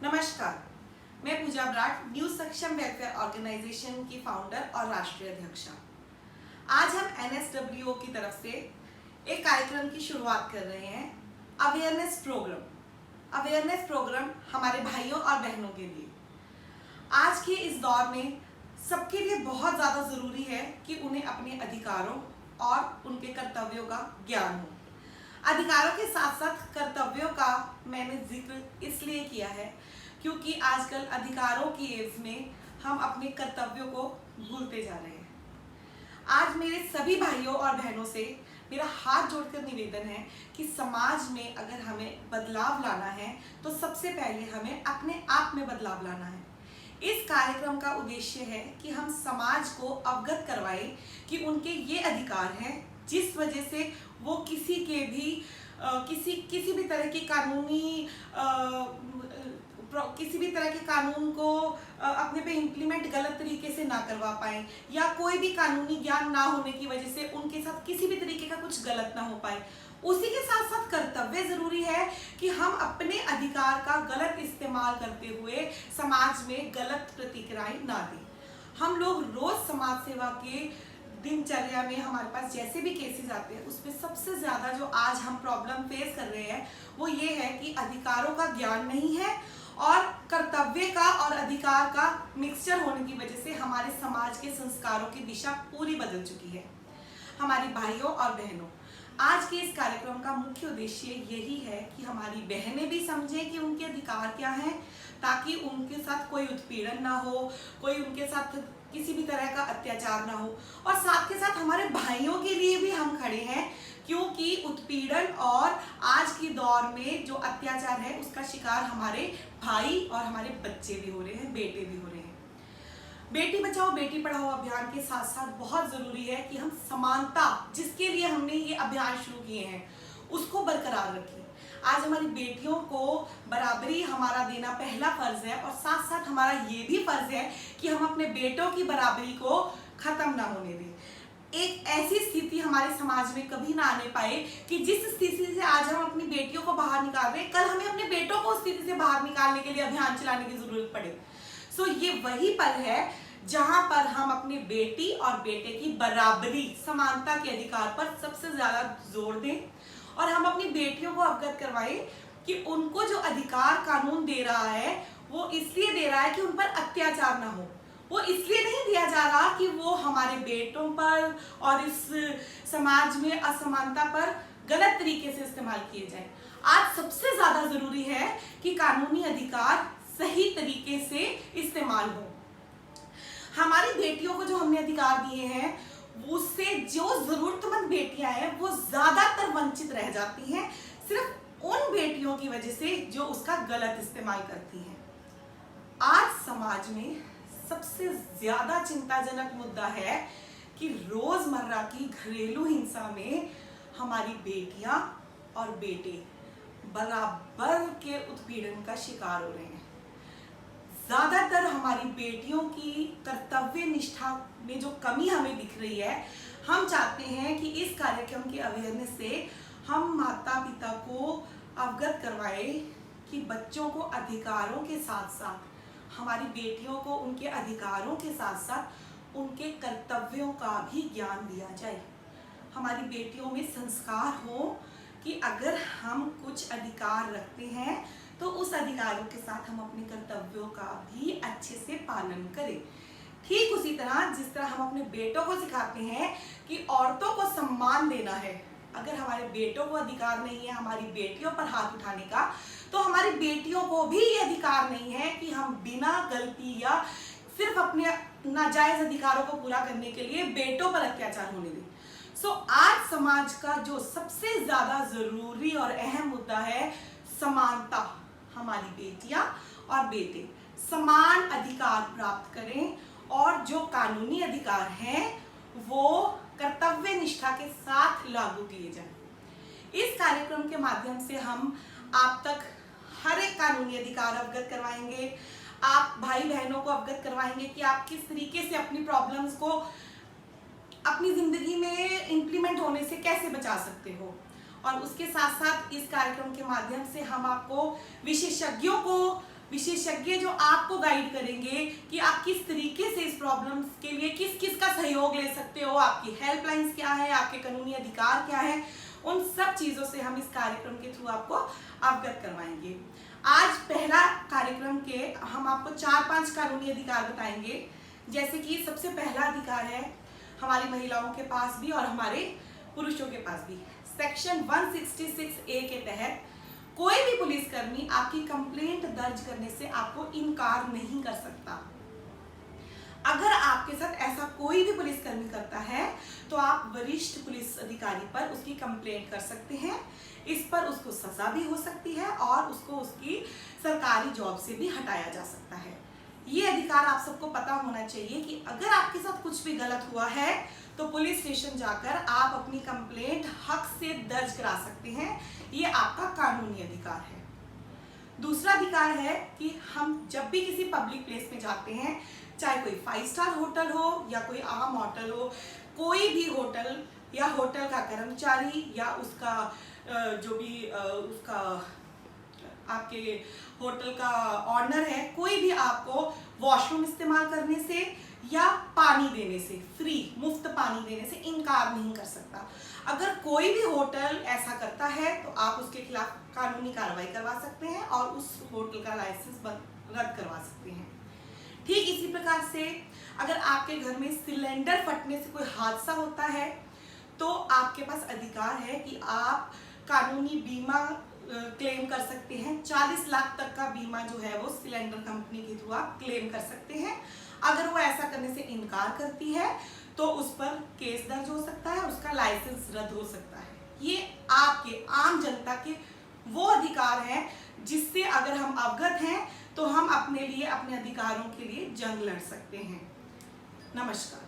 नमस्कार, मैं पूजा ब्राट, न्यू सक्षम वेलफेयर ऑर्गेनाइजेशन की फाउंडर और राष्ट्रीय अध्यक्षा। आज हम NSWO की तरफ से एक कार्यक्रम की शुरुआत कर रहे हैं, अवेयरनेस प्रोग्राम हमारे भाइयों और बहनों के लिए। आज के इस दौर में सबके लिए बहुत ज़्यादा ज़रूरी है कि उन्हें अपने अधिकारों और उनके कर्तव्यों का ज्ञान हो। अधिकारों के साथ साथ कर्तव्यों का मैंने जिक्र इसलिए किया है क्योंकि आजकल अधिकारों की एज में हम अपने कर्तव्यों को भूलते जा रहे हैं। आज मेरे सभी भाइयों और बहनों से मेरा हाथ जोड़कर निवेदन है कि समाज में अगर हमें बदलाव लाना है तो सबसे पहले हमें अपने आप में बदलाव लाना है। इस कार्यक्रम का उद्देश्य है कि हम समाज को अवगत करवाएं कि उनके ये अधिकार हैं जिस वजह से वो किसी भी तरह की किसी भी तरह के कानून को अपने पे इम्प्लीमेंट गलत तरीके से ना करवा पाए, या कोई भी कानूनी ज्ञान ना होने की वजह से उनके साथ किसी भी तरीके का कुछ गलत ना हो पाए। उसी के साथ साथ कर्तव्य जरूरी है कि हम अपने अधिकार का गलत इस्तेमाल करते हुए समाज में गलत प्रतिक्रियाएं ना दें। हम लोग रोज समाज सेवा के दिनचर्या में हमारे पास जैसे भी केसेस आते हैं उसमें सबसे ज़्यादा जो आज हम प्रॉब्लम फेस कर रहे हैं वो ये है कि अधिकारों का ज्ञान नहीं है और कर्तव्य का और अधिकार का मिक्सचर होने की वजह से हमारे समाज के संस्कारों की दिशा पूरी बदल चुकी है। हमारी भाइयों और बहनों, आज के इस कार्यक्रम का मुख्य उद्देश्य यही है कि हमारी बहनें भी समझें कि उनके अधिकार क्या हैं, ताकि उनके साथ कोई उत्पीड़न ना हो, कोई उनके साथ किसी भी तरह का अत्याचार ना हो। और साथ के साथ हमारे भाइयों के लिए भी हम खड़े हैं क्योंकि उत्पीड़न और आज के दौर में जो अत्याचार है उसका शिकार हमारे भाई और हमारे बच्चे भी हो रहे हैं, बेटे भी हो रहे हैं। बेटी बचाओ बेटी पढ़ाओ अभियान के साथ साथ बहुत जरूरी है कि हम समानता, जिसके लिए हमने ये अभियान शुरू किए हैं, उसको बरकरार रखें। आज हमारी बेटियों को बराबरी हमारा देना पहला फर्ज है और साथ साथ हमारा ये भी फर्ज है कि हम अपने बेटों की बराबरी को खत्म ना होने दें। एक ऐसी स्थिति हमारे समाज में कभी ना आने पाए कि जिस स्थिति से आज हम अपनी बेटियों को बाहर निकाल रहे हैं, कल हमें अपने बेटों को उस स्थिति से बाहर निकालने के लिए अभियान चलाने की जरूरत पड़े। सो ये वही पल है जहां पर हम अपनी बेटी और बेटे की बराबरी, समानता के अधिकार पर सबसे ज्यादा जोर दें और हम अपनी बेटियों को अवगत करवाएं कि उनको जो अधिकार कानून दे रहा है वो इसलिए दे रहा है कि उन पर अत्याचार ना हो। वो इसलिए नहीं दिया जा रहा कि वो हमारे बेटों पर और इस समाज में असमानता पर गलत तरीके से इस्तेमाल किए जाए। आज सबसे ज्यादा जरूरी है कि कानूनी अधिकार सही तरीके से इस्तेमाल हो। हमारी बेटियों को जो हमने अधिकार दिए हैं उससे जो जरूरतमंद बेटियां हैं वो ज्यादातर वंचित रह जाती हैं, सिर्फ उन बेटियों की वजह से जो उसका गलत इस्तेमाल करती हैं। आज समाज में सबसे ज्यादा चिंताजनक मुद्दा है कि रोजमर्रा की घरेलू हिंसा में हमारी बेटियां और बेटे बराबर के उत्पीड़न का शिकार हो रहे हैं। ज्यादातर हमारी बेटियों की कर्तव्य निष्ठा में जो कमी हमें दिख रही है, हम चाहते हैं कि इस कार्यक्रम के अवेयरनेस से हम माता पिता को अवगत करवाएं कि बच्चों को अधिकारों के साथ साथ, हमारी बेटियों को उनके अधिकारों के साथ साथ उनके कर्तव्यों का भी ज्ञान दिया जाए। हमारी बेटियों में संस्कार हो कि अगर हम कुछ अधिकार रखते हैं तो उस अधिकारों के साथ हम अपने कर्तव्यों का भी अच्छे से पालन करें। ठीक उसी तरह जिस तरह हम अपने बेटों को सिखाते हैं कि औरतों को सम्मान देना है, अगर हमारे बेटों को अधिकार नहीं है हमारी बेटियों पर हाथ उठाने का, तो हमारी बेटियों को भी ये अधिकार नहीं है कि हम बिना गलती या सिर्फ अपने नाजायज अधिकारों को पूरा करने के लिए बेटों पर अत्याचार होने दें। सो आज समाज का जो सबसे ज्यादा जरूरी और अहम मुद्दा है समानता। हमारी बेटियां और बेटे समान अधिकार प्राप्त करें और जो कानूनी अधिकार हैं वो कर्तव्य निष्ठा के साथ लागू किए जाएं। इस कार्यक्रम के माध्यम से हम आप तक हर एक कानूनी अधिकार अवगत करवाएंगे, आप भाई बहनों को अवगत करवाएंगे कि आप किस तरीके से अपनी प्रॉब्लम्स को अपनी जिंदगी में इम्प्लीमेंट होने से कैसे बचा सकते हो। और उसके साथ साथ इस कार्यक्रम के माध्यम से हम आपको विशेषज्ञों को विशेषज्ञ जो आपको गाइड करेंगे कि आप किस तरीके से इस प्रॉब्लम्स के लिए किस किस का सहयोग ले सकते हो, आपकी हेल्पलाइंस क्या है, आपके कानूनी अधिकार क्या है, उन सब चीज़ों से हम इस कार्यक्रम के थ्रू आपको अवगत करवाएंगे। आज पहला कार्यक्रम के हम आपको 4-5 कानूनी अधिकार बताएंगे। जैसे कि सबसे पहला अधिकार है हमारी महिलाओं के पास भी और हमारे पुरुषों के पास भी। सेक्शन 166A के तहत कोई भी पुलिसकर्मी आपकी कंप्लेंट दर्ज करने से आपको इनकार नहीं कर सकता। अगर आपके साथ ऐसा कोई भी पुलिसकर्मी करता है तो आप वरिष्ठ पुलिस अधिकारी पर उसकी कंप्लेंट कर सकते हैं। इस पर उसको सजा भी हो सकती है और उसको उसकी सरकारी जॉब से भी हटाया जा सकता है। ये अधिकार आप सबको पता होना चाहिए कि अगर आपके साथ कुछ भी गलत हुआ है तो पुलिस स्टेशन जाकर आप अपनी कंप्लेंट हक से दर्ज करा सकते हैं। ये आपका कानूनी अधिकार है। दूसरा अधिकार है कि हम जब भी किसी पब्लिक प्लेस में जाते हैं, चाहे कोई 5 स्टार होटल हो या कोई आम होटल हो, कोई भी होटल या होटल का कर्मचारी या उसका जो भी उसका आपके होटल का ऑनर है, कोई भी आपको वॉशरूम इस्तेमाल करने से या पानी देने से, फ्री मुफ्त पानी देने से इनकार नहीं कर सकता। अगर कोई भी होटल ऐसा करता है तो आप उसके खिलाफ कानूनी कार्रवाई करवा सकते हैं और उस होटल का लाइसेंस रद्द करवा सकते हैं। ठीक इसी प्रकार से अगर आपके घर में सिलेंडर फटने से कोई हादसा होता है तो आपके पास अधिकार है कि आप कानूनी बीमा क्लेम कर सकते हैं। 40 लाख तक का बीमा जो है वो सिलेंडर कंपनी के थ्रू आप क्लेम कर सकते हैं। अगर वो ऐसा करने से इनकार करती है तो उस पर केस दर्ज हो सकता है, उसका लाइसेंस रद्द हो सकता है। ये आपके आम जनता के वो अधिकार हैं जिससे अगर हम अवगत हैं तो हम अपने लिए, अपने अधिकारों के लिए जंग लड़ सकते हैं। नमस्कार।